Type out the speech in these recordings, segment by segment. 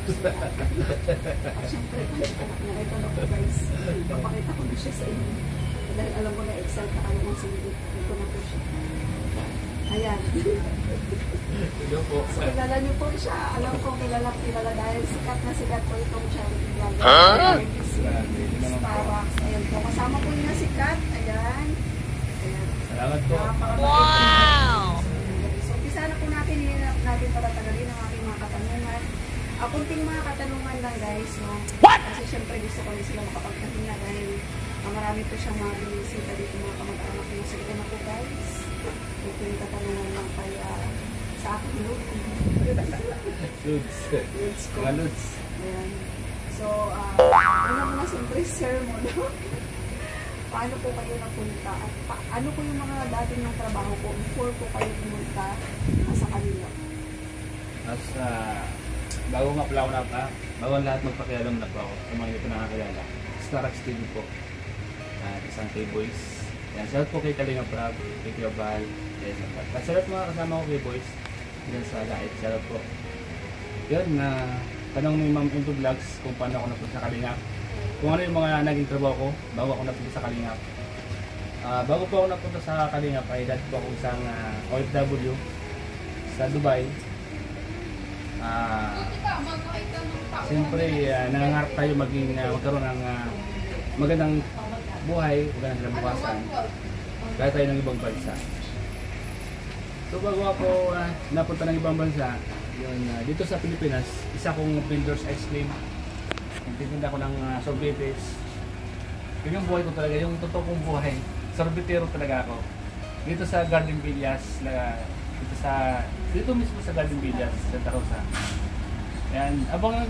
At syempre, na-idol ako guys. Papakita ko na siya sa inyo. Dahil alam ko na excel ka kayo ng sumigit. Ito na po siya. Ayan. So, kilala niyo po siya. Alam ko kilala dahil sikat po itong charity vlogger. Starbucks. Ayan po. Kasama po niya si Kat. Ayan. Salamat po. Wow! So, umpisa na po natin patatagalin ang aking mga katanungan. Kunting mga katanungan lang guys, no? Kasi syempre gusto ko na sila makapagpahinga dahil marami po siyang mga binisita dito mga kamag-anak niya. So, ito na po guys. Ito yung katanungan lang kaya sa akin, no? Ludes. Ludes ko. Mga Ludes. Ayan. So, una muna siyempre, sir mo, no? Paano po kayo napunta? At ano po yung mga dating ng trabaho po before po kayo pumunta sa kanila? Bago nga pala ako bago lahat magpakialam na po ako sa mga hindi ko nakakilala. Starax TV po. At isang K-Boys. Yan, shout po kay Kalinga Prab, kay Kiobal. At shout mga kasama ko kay Boys. Yan sa Light. Shout po. Yun, tanong ni Ma'am Into Vlogs kung paano ako napunta sa Kalinga. Kung ano yung mga naging trabaho ko bago ako napunta sa Kalingap. Bago po ako napunta sa Kalingap ay dati po ako isang OFW sa Dubai. Siyempre, nangangarap tayo magkaroon ng magandang buhay, magandang kinabukasan kaya tayo ng ibang bansa. So bago ako napunta ng ibang bansa, yun, dito sa Pilipinas, isa kong builder's ice cream. Nagtitinda ko ng sorbetes. Yun yung buhay ko talaga, yung totoo kong buhay. Sorbetero talaga ako. Dito sa Garden Villas, dito mismo sa Garden Villas, Santa Rosa. Yan, abang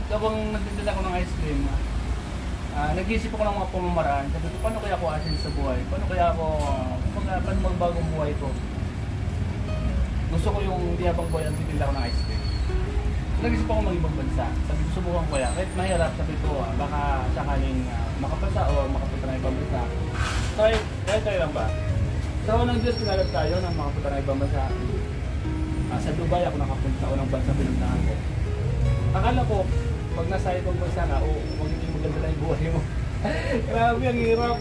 nagtitinda ko ng ice cream, nag-iisip ako ng mga pamamaraan. Sabi ko, paano kaya ako asin sa buhay? Paano kaya ako, paano magbagong buhay ko? Gusto ko yung di habang buhay ang titinda ko ng ice cream. Nag-isip ako mag-ibang bansa. Sabi ko, subukan ko yan. Kahit mahirap, sabi ko, baka sakaling makapasa o makapunta na ibang bansa. Try lang ba? So, unang Diyos, pinalap tayo na makapunta na ibang bansa. Sa Dubai ako nakapunta, unang bansa pinuntahan ko. Akala ko, pag nasa ibang bansa na, magiging maganda na yung buhay mo. Grabe, ang hirap.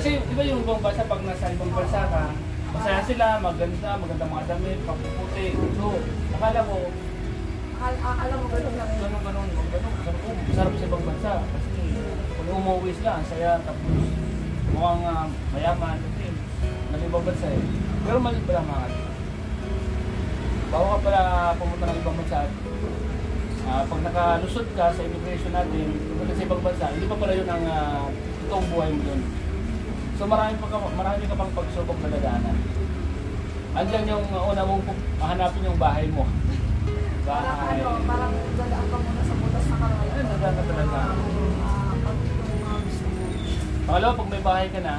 Kasi, iba yung ibang bansa, pag nasa ibang bansa ka, masaya sila, maganda mga damit, papuputi. So, akala ko, alam mo gano'n lang. Ganun. Sarap sa ibang bansa. Kasi kung umuwi sila, saya, tapos mukhang mayaman. Kasi nasa ibang bansa eh. Pero mali pala mga kanya. Bago ka pala pumunta ng ibang bansa, pag nakalusot ka sa immigration natin, pumunta sa ibang bansa, hindi pa pala yun ang totoong buhay mo dun. So marami ka pang pagsubok na dadaanan. Andiyan yung una mong hanapin yung bahay mo. Parang dadaan ka muna sa butas na karaya. Ayun, dadaan ka talaga. Pangalawa, pag may bahay ka na,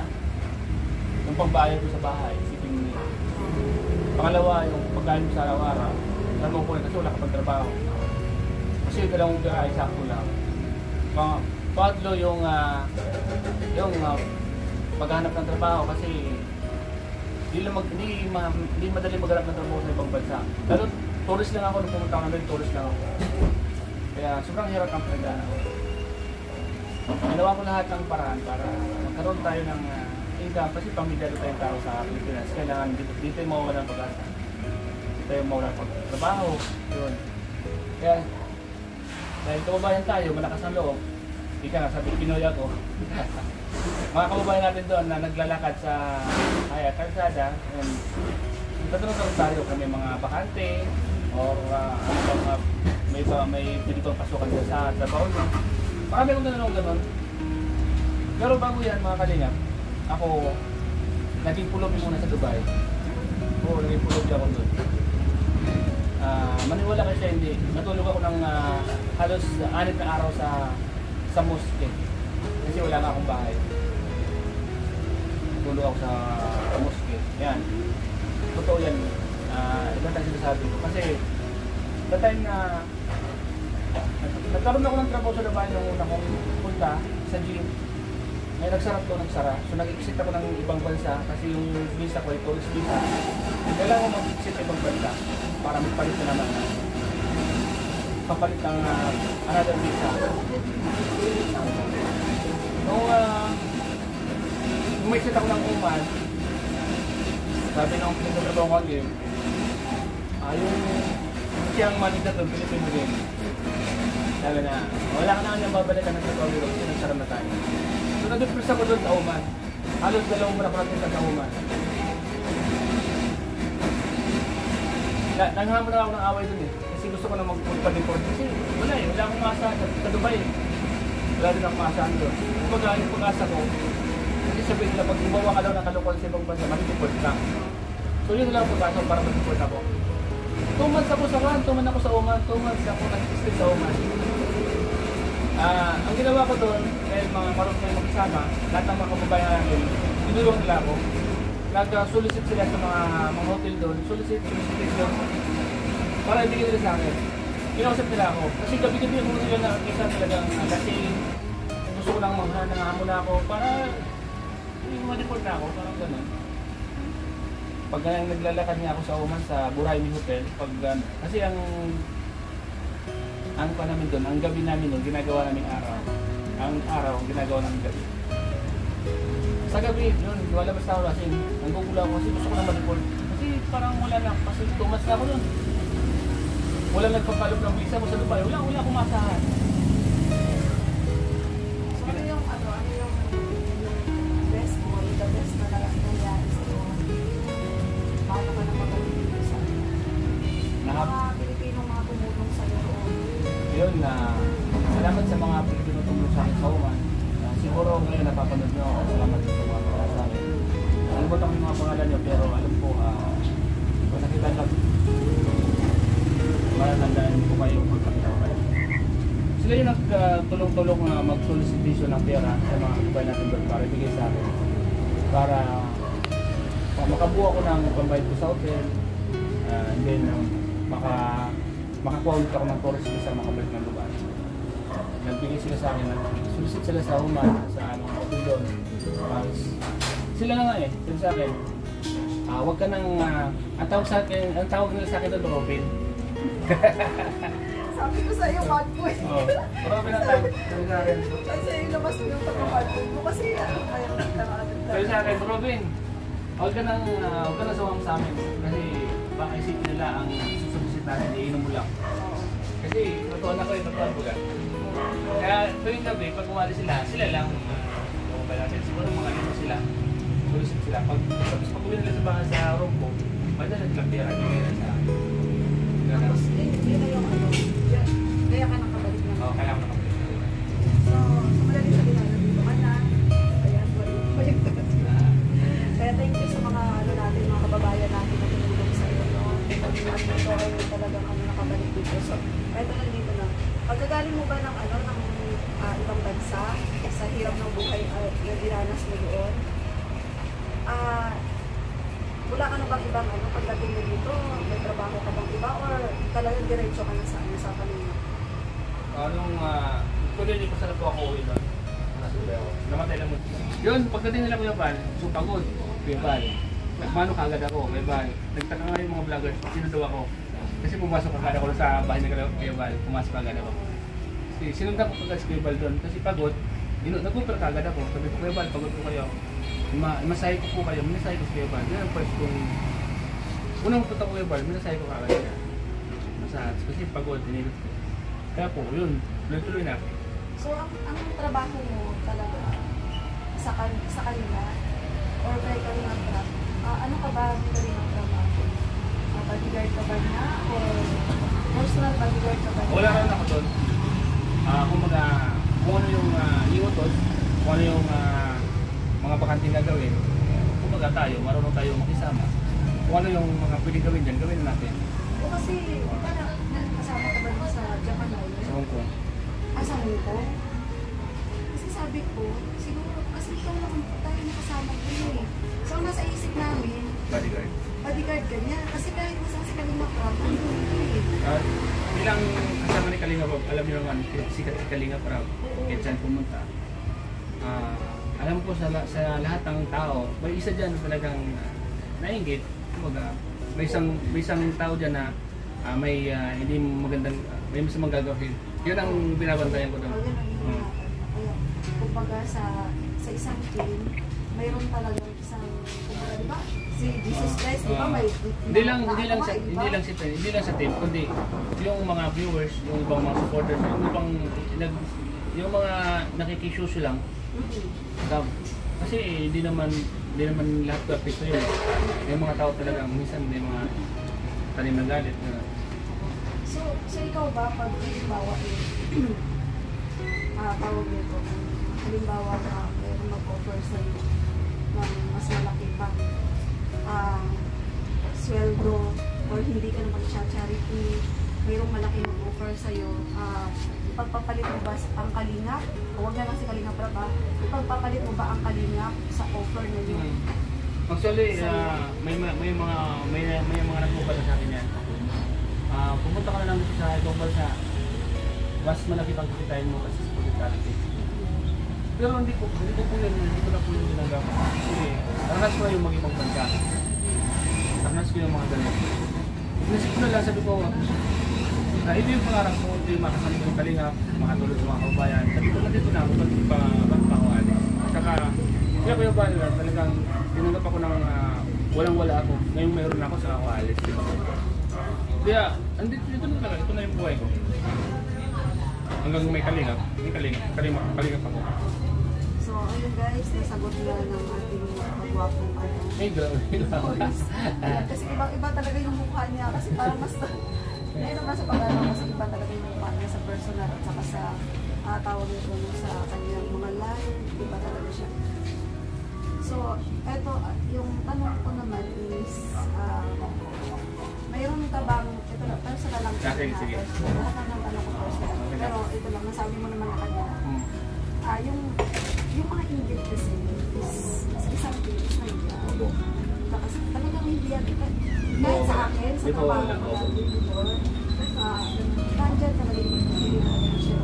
yung pagbayad mo sa bahay, isipin mo nila. Pangalawa, yung pagkain mo sa araw-araw, saan mo po kasi wala ka pang trabaho. Kasi yung dalawang pera ay sakto lang. Pangatlo, yung paghanap ng trabaho kasi hindi madali maghanap ng trabaho sa ibang bansa. Lalo, tourist lang ako, nung pumunta ako namin, tourist lang ako. Kaya sobrang hirap ang pinagdaan ako. Ginawa ko lahat ng paraan para magkaroon tayo ng income kasi pamilyado tayong tao sa Pilipinas. Kailangan dito yung mawawala ng pag-asa. Dito yung mawawala ng trabaho. Yun. Kaya, dahil kababayan tayo, malakas ang loob. Ika nga, sabi Pinoy ako. Mga kababayan natin doon na naglalakad sa kalsada. Tatanong tayo kami mga bakante o may pwede pang pasukan sa trabaho nyo. Baka meron ganun. Pero bago yan mga kalingap, ako naging pulob muna sa Dubai. Oo, naging pulob ako doon. Maniwala kasi hindi. Natulog ako ng halos 6 na araw sa mosque. Kasi wala nga akong bahay. Natulog ako sa mosque. Yan. Totoo yan. Ibang tayo sinasabi ko. Kasi the time na nagkaroon ako ng trabaho sa Dubai nung una kong punta sa gym. May nagsara. So nag-exit ako ng ibang bansa kasi yung visa ko ay tourist visa. Kailangan mag-exit ibang bansa para magpalit na naman. kapalit ng another visa. Nung may set ako ng Oman, sabi ng pinagtrabaho ko again, yung siyang manager doon, Pilipino din. Sabi na, wala ka na babalikan ng Saudi Road, sinasaram na tayo. So nag-depress ako doon sa Oman. Halos 2 buwan ako natin sa Oman. Nanghamon na ako ng away doon eh. Kasi gusto ko na mag-deport. Kasi wala eh, wala akong masa sa Dubai eh. Wala din akong masahan doon. Kumbaga, yung pag-asa ko, kasi sabihin nila, pag gumawa ka daw ng kalukuhan sa ibang bansa, mag-deport ka. So yun lang ang pag-asa ko para mag-deport ako. 2 months ako sa Oman, 2 months ako sa Oman, 2 months ako nag-stay sa Oman. Ang ginawa ko doon, dahil mga marunong kayo makisama, lahat ng mga kababayan natin, tinulong nila ako. Nag-solicit sila sa mga hotel doon, solicitation, para ibigay nila sa akin. Kinausap nila ako. Kasi gabi-gabi ako nila na kaysa talagang kasi gusto ko lang nangahamon na ako para yung ma-deport na ako, parang gano'n. Pag naglalakad niya ako sa Oman sa Buraimi Hotel, kasi ang pa namin doon, ang gabi namin doon, ginagawa namin araw. Ang araw, ginagawa namin gabi. Sa gabi, yun, wala basta ako kasi nanggugula ako kasi gusto ko na ma-deport. Kasi parang wala na, kasi tumas na ako doon. Wala nagpapalog ng visa mo sa Dubai, wala akong masahan. Ano yung best mo, the best na nangyari sa'yo? Paano ka na magaling dito sa mga Pilipinong mga tumulong sa'yo roon? Yun, salamat sa mga Pilipino tumulong sa akin sa Oman. Siguro ngayon napapanood nyo ako, salamat sa mga mga sa akin. Nalimutan ko yung mga pangalan nyo, pero alam ko, kung nakita lang, malatandaan ko kayo magkakita ko kayo. Sila yung nagtulong-tulong mag-solicitation ng pera sa mga kabay natin doon para ibigay sa akin. Para makabuo ko ng pambayad ko sa hotel, and then makakuha ulit ako ng tourist visa makabalik ng lugar. Nagbigay sila sa akin, nag-solicit sila sa Oman, sa mga hotel doon. Sila na nga eh, sila sa akin. Huwag ka nang, ang tawag nila sa akin doon, Robin. Sabi ko sa iyo, bad boy. Oo, Robin ang tawag sa akin. Kasi ilabas mo yung pagka-bad boy mo kasi ayaw na Sabi sa akin, Robin, huwag ka nang sumama sa amin. Kasi baka isipin nila ang susubisit natin, iinom mo lang. Kasi totoo na ko yung totoo ko lang. Kaya tuwing gabi, pag umali sila lang ba natin, siguro mga lima sila. Sulisit sila. Tapos pag uwi nila sa bahay sa room ko, madala naglang pera nila sa akin. Tapos, yun na yung kaya ka nakabalik na. Oo, kaya ako nakabalik. So madali sabi na, nandito ka na. Kaya, kaya thank you sa mga natin, mga kababayan natin na tumulong sa iyo. Ito ay talagang nakabalik dito. So, kahit nandito na. Pagkagaling mo ba ng ibang bansa, sa hirap ng buhay na dinanas mo doon, wala ka na bang ibang pagdating mo dito? May trabaho ka bang iba or talagang diretso ka na sa kanina? Tuloy hindi pa sana po ako uwi doon. Namatay lang mo. Yun, pagdating nila Kuya Val, so pagod, Kuya Val. Nagmano kagad ako, Kuya Val. Nagtaka nga yung mga vloggers, sino daw ako? Kasi pumasok agad ako sa bahay ng Kuya Val, pumasok agad ako. Sinundan ko kagad si Kuya Val doon, kasi pagod, nag-upper kagad ako. Sabi ko, Kuya Val, pagod ko kayo. Masahe ko po kayo, minasahe ko si Kuya Val. Yan ang first kong, unang punta ko Kuya Val, minasahe ko kagad siya. Masahe, kasi pagod, inilot ko. Kaya po, yun, tuloy na. So, ang trabaho mo talaga sa kanila or kay Kalinga Prab, ano ka ba Kalinga Prab? Bodyguard ka ba niya or personal bodyguard ka ba niya? Wala rin ako doon. Kung ano yung iutos, kung ano yung mga bakanting na gawin, kumbaga tayo, marunong tayo makisama. Kung ano yung mga pwedeng gawin dyan, gawin na natin. O kasi, kasama ka ba sa Japan Island? Sa Hong Kong. Sa Hong Kong? Kasi sabi ko, siguro, kasi ikaw lang tayo nakasama ko eh. So, ang nasa isip namin, bodyguard ka niya. Kasi kahit nasaan si Kalinga Prab, nandun eh. Bilang kasama ni Kalinga Prab, alam niyo naman, sikat si Kalinga Prab, kahit saan pumunta. Alam ko sa lahat ng tao, may isa dyan talagang nainggit. Kumbaga, may isang tao dyan na may hindi magandang may masamang gagawin. Yun ang binabantayan ko doon. O, yun ang hinahanap. Kaya, kumbaga sa isang team, mayroon talagang isang, kumbaga, di ba? Si Jesus Christ, di ba? May, hindi lang sa team, kundi yung mga viewers, yung ibang mga supporters, yung mga nakikisuso lang. Kasi hindi naman lahat perfecto yun. May mga tao talaga, minsan may mga tanim ng galit na. So ikaw ba, pag halimbawa tawag nito, halimbawa na mayroon mag-offer sa'yo ng mas malaki pa sweldo or hindi ka naman siya charity, mayroong malaki mag-offer sa'yo, ipagpapalit mo ba ang kalingap? O huwag na lang si kalingap para ba? Ipagpapalit mo ba ang kalingap sa offer na yun? Actually, may mga nagbuka sa akin yan. Pumunta ka na lang sa ibang bansa, mas malaki pang kikitain mo kasi sa hospitality. Pero hindi ko na po yung ginagawa. Kasi ranas ko na yung mag-ibang bansa. Ranas ko yung mga ganun. Inisip ko na lang, sabi ko, ito yung pangarap ko, ito yung makasama ko yung kalingap, makatulog sa mga kabayan. Sabi ko, nandito na ako, ba't pa ako alis? Saka, kaya ko yung bala, talagang tinanggap ako ng walang-wala ako. Ngayon mayroon ako sa ako alis. Kaya, dito na talaga, ito na yung buhay ko. Hanggang may kalingap ako. So, ayun guys, nasagot na ng ating magwapong ano. Ay, grabe lang. Kasi iba talaga yung mukha niya. Kasi parang mas, ngayon naman sa pag-aaral, kasi iba talaga yung mukha niya sa personal at saka sa tawag nito sa kanyang mga live. Iba talaga siya. So, eto, yung tanong ko naman is, mayroon ka bang, ito lang, personal lang. Sige. Lahat ng tanong ko personal. Pero ito lang, nasabi mo naman na kanya. Yung mga inggit kasi is sa isang case na yun. Kasi talagang hindi yan. Kahit sa akin, sa trabaho ko lang before, nandyan talaga yung siya.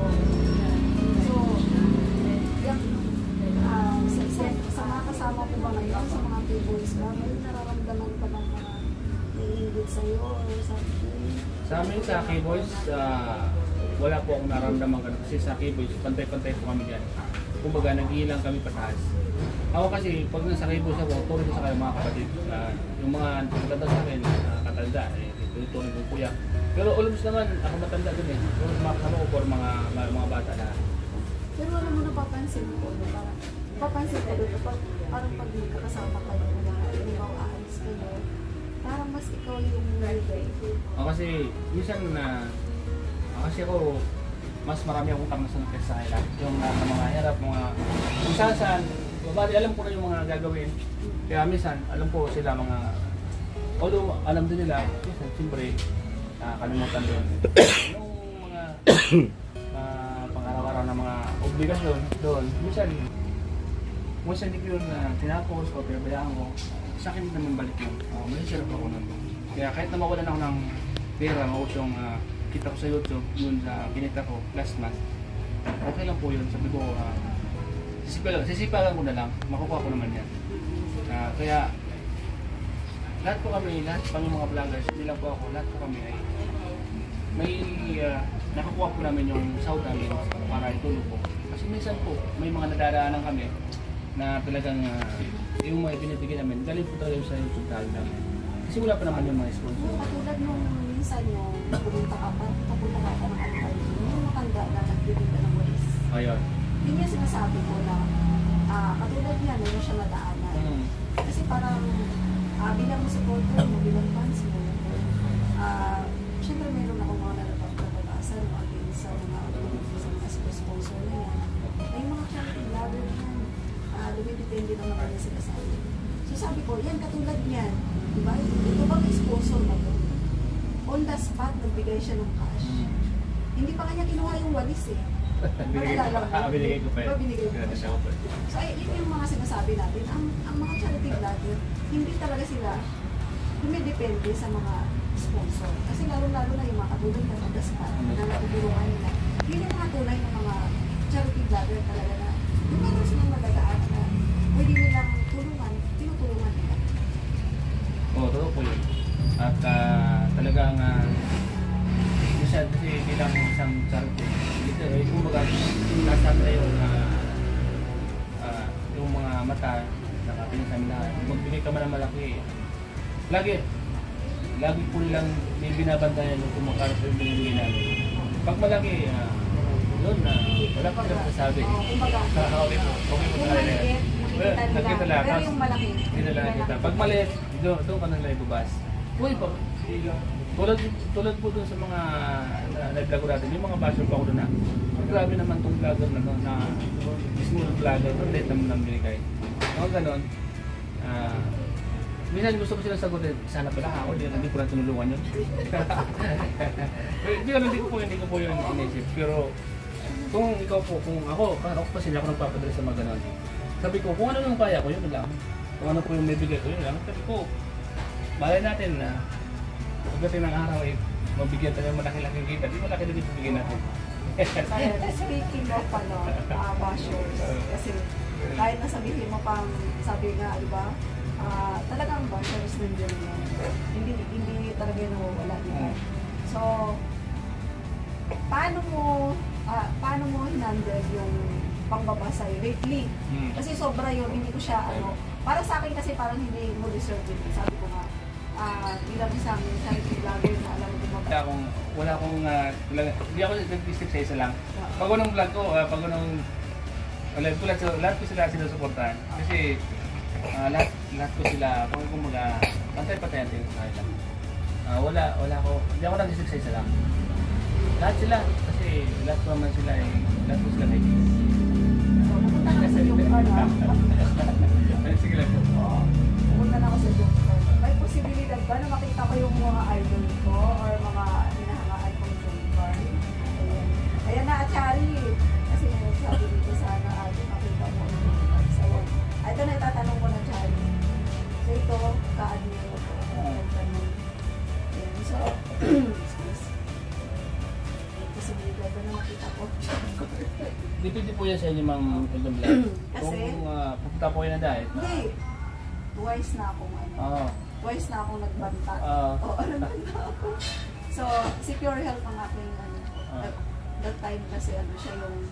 So, sa mga kasama ko ba ngayon, sa mga tables ba, may nararamdaman ka bang mga iinggit sa'yo or something? Sa amin sa K-Boys, wala po akong nararamdaman ganun. Kasi sa K-Boys, pantay-pantay po kami dyan. Kumbaga, nag-iilang kami pataas. Ako kasi, pag nasa K-Boys ako, turo ko sa kayo mga kapatid. Yung mga matanda sa akin, katanda, tutunin kong kuya. Pero almost naman, ako matanda din eh. Pero mga kasama ko, mga bata na. Pero alam mo, napapansin ko, parang papansin ko doon, parang pag kakasama kayo, yung mga aalis kayo, parang mas ikaw yung nalibay. Kasi, minsan kasi ako, mas marami akong karanasan kaysa sa kanila. Yung mga hirap, kung saan, babali, alam ko na yung mga gagawin. Kaya minsan, alam ko sila although alam din nila, minsan, siyempre, kalimutan doon. Yung mga pang-araw-araw na mga obligasyon doon, minsan hindi ko yun tinapos o pinabayaan ko, sa akin naman balik yun. May sarap ako nun. Kaya kahit na mawalan ako ng pera, maubos yung kita ko sa YouTube, yun kinita ko last month, okay lang po yun. Sabi ko, sisipagan ko na lang, makukuha ko naman yan. Kaya, lahat po kami, lahat pang yung mga vloggers, hindi lang po ako, lahat po kami ay may nakukuha po namin yung sahod namin para itulog po. Kasi minsan po, may mga nadaraanan kami na talagang yung mga ibinibigay namin, galing po talaga sa YouTube channel namin. Kasi wala pa naman yung mga sponsor. Katulad nung minsan yung pupunta ka ng Alcalde, yung matanda na nagbibig ka ng ways. Ayun. Yun yung sinasabi ko na katulad niya, meron siya nadaanan. Kasi parang bilang supporter mo, bilang fans mo, syempre meron ako mga napapatasan against sa mga sponsor na yan. Ay mga charity vlogger yan. Dumidepende lang naman yung sinasabi. So sabi ko, yan katulad niyan. Diba? Ito bang sponsor na to? On the spot, nagbigay siya ng cash. Hindi pa kanya kinuha yung walis eh. Binigay ko pa yun. Binigay ko pa siya. So yun yung mga sinasabi natin. Ang mga charity vlogger, hindi talaga sila dumidepende sa mga sponsor. Kasi lalo-lalo na yung mga katulad na on the spot na natutulungan nila. Yun yung mga tunay ng mga charity vlogger talaga na yung meron silang nagagaan na pwede nilang tulungan, tinutulungan nila. Oo, totoo po yun. At talagang minsan kasi bilang isang charity. Dito, kumbaga, nasa na yung mga mata, nakatingin sa amin lahat. Magbigay ka man ng malaki. Lagi po nilang may binabantayan yung kumakano po yung binibigay namin. Pag malaki, yun na, wala pa silang masasabi. Kumbaga, Okay po sa kanila. nakita nila. Pero yung malaki, Hindi na lang kita. Pag maliit, doon ka nang ibubas. Uy, tulad po dun sa mga nag-vlog ko natin, yung mga basher pa ako doon na, grabe naman tong vlogger na small vlogger, pero late naman nang binigay. Ako ganon, minsan gusto ko silang sagutin, sana pala ako, hindi ko lang tinulungan yun. Hindi ko po yun inisip, pero kung ikaw po, kung ako pa sila ako nagpapadala sa mga ganon. Sabi ko, kung ano nang kaya ko, yun lang. Kung ano po yung may bigay ko, yun lang. Sabi ko, malay natin na pagdating ng araw ay mabigyan tayo ng malaki-laking kita. Di malaki din ibigay natin. Speaking of bashers, kasi kahit nasabihin mo pang sabi nga, di ba, talagang bashers nandiyan yan. Hindi talaga yung nawawala nila. So, paano mo hinandle yung pangbabasa lately? Kasi sobra yun, hindi ko siya, para sa akin kasi parang hindi mo deserve yun. Sabi ko nga, bilang isang charity vlogger na alam mo magbabasa. Hindi ako nag-stick sa isa lang. Pag unang vlog ko, pag unang live ko, lahat ko sila sinusuportahan. Kasi lahat ko sila, kumbaga, pantay-patayan din sa kanila. Hindi ako nag-stick sa isa lang. Lahat sila, kasi lahat ko naman sila lahat ko sila kaibigan. So, pupunta na sa yung Sige lang po. Pupunta na ako sa yung may posibilidad ba na makita ko yung mga idol ko or mga hinahangaan kong jumper? Ayan na, Achari. Kasi may sabi dito sana makita mo. So, ito na itatanong ko na, Achari. So, ito, ka-admin ko. So, posibilidad ba na makita ko? Depende po yan sa inyo, Ma'am Eldon Blanc. Kasi? Kung pupunta po yan na dahil. Hindi. Twice na akong Twice na akong nagbanta. Nagbanta ako. So, secure health ang aking that time kasi siya yung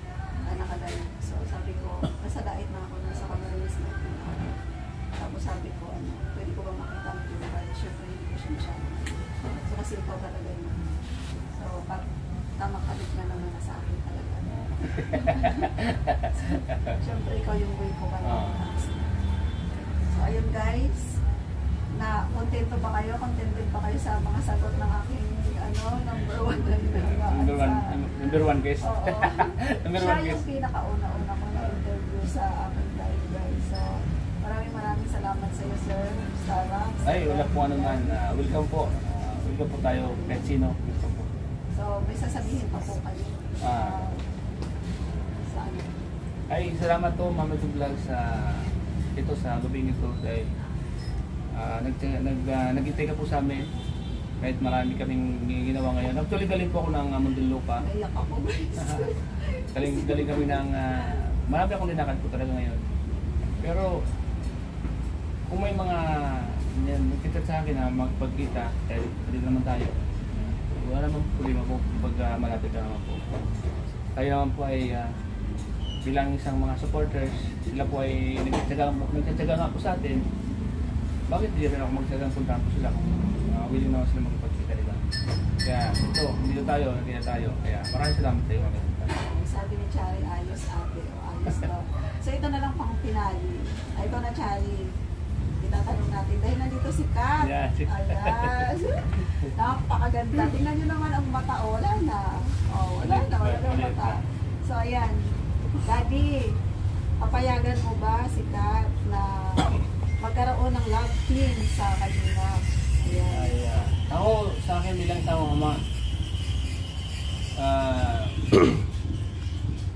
nakadala. So, sabi ko, nasadait na ako nasa Camarines na. Tapos sabi ko, pwede ko ba makita ang jumper? Siyempre, hindi ko siya masyadong. So, kasi ikaw talaga yun. So, tamak-alit na naman na sa akin talaga. Siyempre, ikaw yung way ko ba So, ayun guys, na kontento ba kayo? Contented ba kayo sa mga sagot ng aking number one guys. Oo. Number Siya one guys. yung pinakauna-una ko na interview sa aking live guys. So, maraming salamat sa iyo, Sir Starbuck. Ay, wala po ano man. Welcome po. Welcome po tayo. Kahit sino. Welcome po. So, may sasabihin pa po kayo. Sa ano? Ay, salamat po, Mama Eldon Vlog sa ito sa gabing ito dahil nag-intay ka po sa amin kahit marami kaming ginawa ngayon. Actually, galing po ako ng Muntinlupa. Naiyak ako guys. galing kami ng marami akong linakad po talaga ngayon. Pero kung may mga nagkita sa akin na magpagkita, dahil pwede naman tayo. Wala naman problema po pag malapit ka naman po. Tayo naman po ay bilang isang mga supporters, sila po ay nagtataga nga po sa atin. Bakit hindi rin ako magtatagang puntahan po sila kung willing naman sila magpagkita, diba? Kaya ito, dito tayo. Kaya maraming salamat sa iyo. Sabi ni Chari, ayos ate o ayos daw. So ito na lang pang pinali. Ito na Chari. Itatanong natin dahil nandito si Kat. Yeah. Ayan. Napakaganda. Tingnan nyo naman ang mata. Wala na. Wala na mata. So ayan. Daddy, papayagan mo ba si Kat na magkaroon ng love team sa kanila? Ayan. Ako, sa akin bilang isang ama,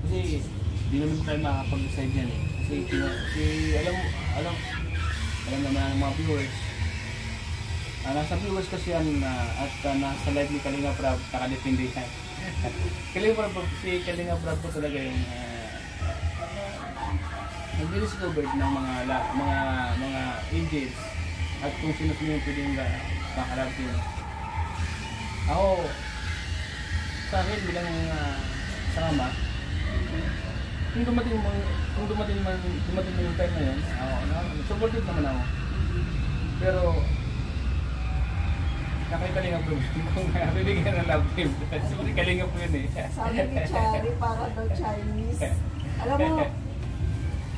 kasi di naman tayo makakapag-decide yan eh. Kasi alam naman ang mga viewers. Nasa viewers kasi yan at nasa live ni Kalinga Prab, nakadepende yan. Si Kalinga Prab po talaga yung nag-discover ng mga agents at kung sino yung pwedeng makalap yun. Ako, sa akin bilang isang ama, kung dumating mo yung time na yun, supportive naman ako. Pero nakaikalingap ko yun kung bibigyan ng love team. Siyempre kalingap ko yun eh. Sabi ni Chari, para daw Chinese. Alam mo,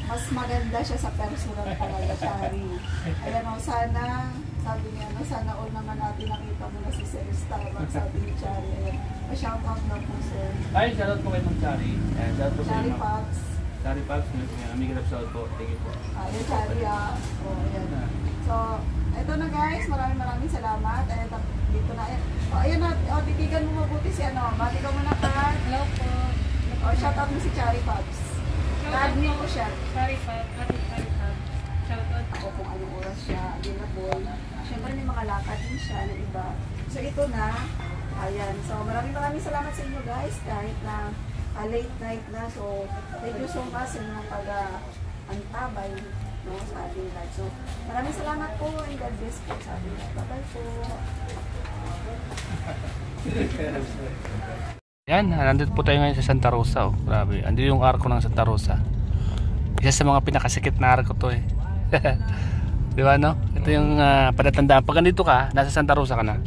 mas maganda siya sa personal talaga, Chari. Ayan o, sana, sabi niya, no, sana all naman natin nakita mo na si Sir Starbuck, sabi ni Chari. Ayan, pa-shoutout na po, sir. Ay, shoutout po kay Ma'am Chari. Ayan, shoutout po sa Chari inyo. Pops. Chari Pops, may grab shoutout po. Thank you po. Ayan, Chari, O, ayan. So, eto na guys, maraming salamat. Eto, dito na. O, ayan na, titigan mo mabuti si ano. Bati ka muna ka. Hello po. O, shoutout mo si Chari Pops. Tag niyo ko siya. Chari Pops. Chari Pops. Shoutout. Ako kung anong oras siya, available. Siyempre may mga lakad din siya na iba. So ito na, ayan. So maraming salamat sa inyo guys, kahit na late night na. So thank you so much sa inyong pag-antabay no, sa ating live. So maraming salamat po and God bless po sa ating live. Bye-bye po. Yan, nandito po tayo ngayon sa Santa Rosa. Oh. Grabe, andito yung arko ng Santa Rosa. Isa sa mga pinakasikip na arko to eh. Di ba no? Ito yung palatandaan. Pag nandito ka, nasa Santa Rosa ka na.